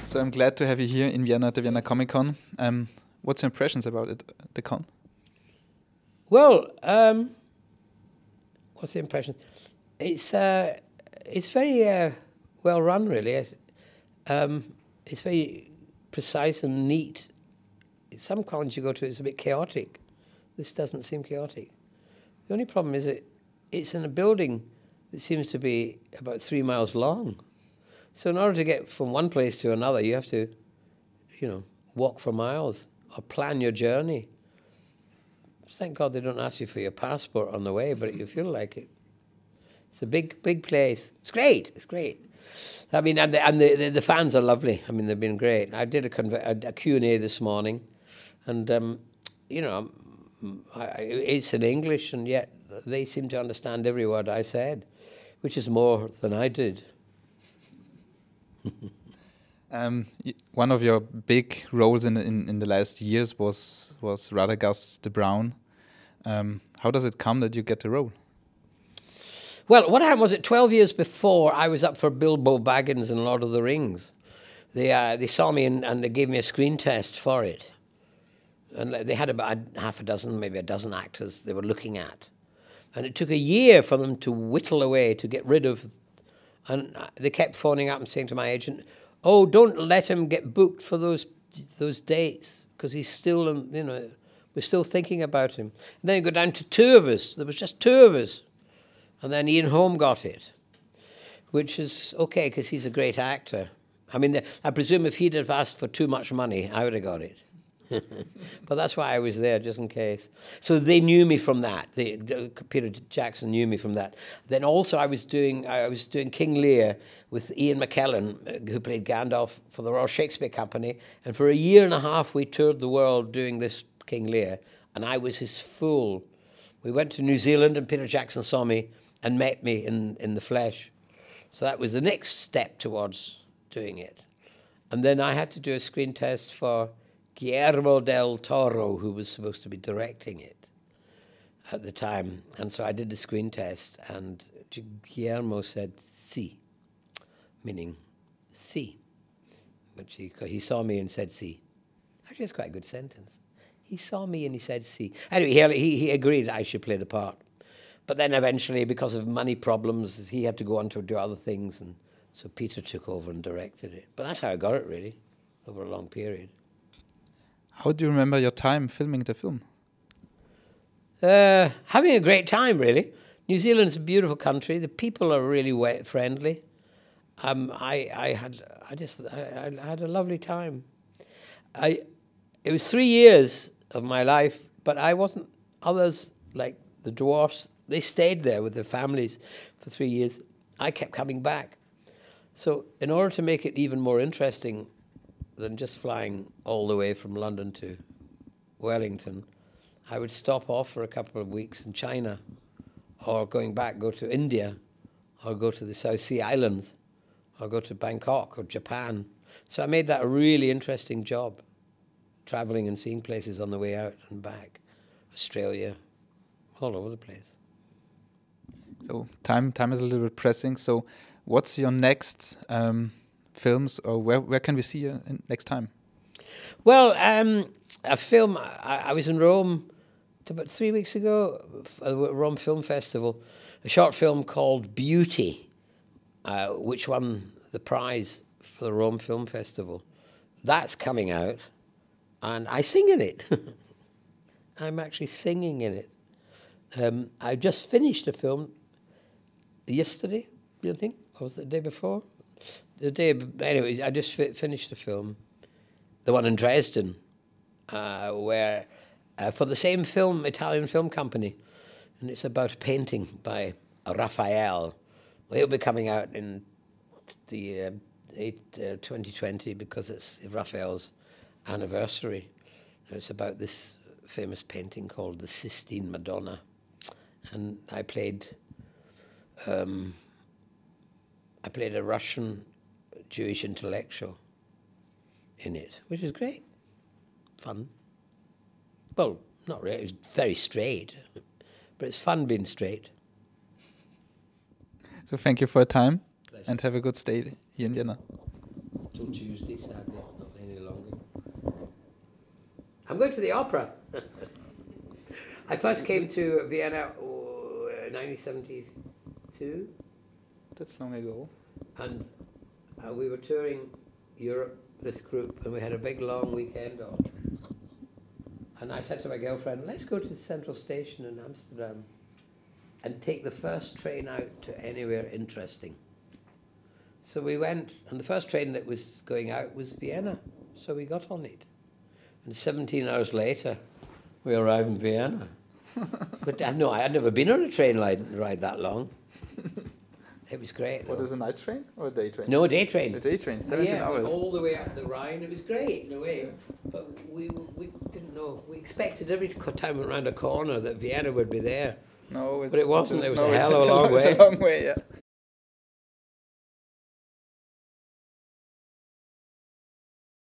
So I'm glad to have you here in Vienna at the Vienna Comic Con. What's your impressions about it, the con? Well, what's the impression? It's very well run, really. It's very precise and neat. Some cons you go to, it's a bit chaotic. This doesn't seem chaotic. The only problem is it's in a building that seems to be about 3 miles long. So in order to get from one place to another, you have to, walk for miles or plan your journey. Thank God they don't ask you for your passport on the way, but you feel like it. It's a big, big place. It's great. It's great. I mean, and the fans are lovely. I mean, they've been great. I did a Q&A this morning, and it's in English, and yet they seem to understand every word I said, which is more than I did. One of your big roles in the last years was Radagast the Brown. How does it come that you get the role? Well, what happened was 12 years before I was up for Bilbo Baggins in Lord of the Rings. They saw me and they gave me a screen test for it. And they had about half a dozen, maybe a dozen actors they were looking at. And it took a year for them to whittle away, to get rid of. And they kept phoning up and saying to my agent, "Oh, don't let him get booked for those dates, because he's still, we're still thinking about him." And then you go down to 2 of us. There was just 2 of us. And then Ian Holm got it, which is okay, because he's a great actor. I mean, I presume if he'd have asked for too much money, I would have got it. But that's why I was there, just in case. So they knew me from that. Peter Jackson knew me from that. Then also I was doing King Lear with Ian McKellen, who played Gandalf for the Royal Shakespeare Company. And for a year and a half, we toured the world doing this King Lear, and I was his fool. We went to New Zealand, and Peter Jackson saw me and met me in the flesh. So that was the next step towards doing it. And then I had to do a screen test for Guillermo del Toro, who was supposed to be directing it at the time. And so I did the screen test, and Guillermo said, "Sí," meaning "sí." Which he saw me and said, "sí." Actually, it's quite a good sentence. He saw me and he said, "sí." Anyway, he agreed I should play the part. But then eventually, because of money problems, he had to go on to do other things, and so Peter took over and directed it. But that's how I got it, really, over a long period. How do you remember your time filming the film? Having a great time, really. New Zealand's a beautiful country. The people are really friendly. I had a lovely time. It was 3 years of my life, but I wasn't. Others, like the dwarfs, they stayed there with their families for 3 years. I kept coming back. So in order to make it even more interesting than just flying all the way from London to Wellington, I would stop off for a couple of weeks in China, or going back, go to India, or go to the South Sea Islands, or go to Bangkok or Japan. So I made that a really interesting job, traveling and seeing places on the way out and back. Australia, all over the place. So time is a little bit pressing. So what's your next films, or where can we see you next time? Well, a film, I was in Rome about 3 weeks ago, at the Rome Film Festival, a short film called Beauty, which won the prize for the Rome Film Festival. That's coming out, and I sing in it. I'm actually singing in it. I just finished a film yesterday, do you think? Or was it the day before? Anyway, I just finished a film, the one in Dresden, where for the same Italian film company, and it's about a painting by Raphael. Well, it'll be coming out in the 2020, because it's Raphael's anniversary. It's about this famous painting called the Sistine Madonna, and I played a Russian Jewish intellectual in it, which is great, fun. Well, not really, it's very straight, but it's fun being straight. So thank you for your time, and have a good stay here in Vienna. till Tuesday, sadly, not any longer. I'm going to the opera. I first came to Vienna in 1972. That's long ago. And we were touring Europe, this group, and we had a big long weekend off. And I said to my girlfriend, let's go to the central station in Amsterdam and take the first train out to anywhere interesting. So we went, and the first train that was going out was Vienna. So we got on it. And 17 hours later, we arrived in Vienna. But no, I had never been on a train ride that long. It was great. What is a night train or a day train? No, a day train. A day train, 17 hours. All the way up the Rhine. It was great in a way, but we didn't know. We expected every time we went around a corner that Vienna would be there. No, but it wasn't. It was no, a hell of a long way. It's a long way, yeah.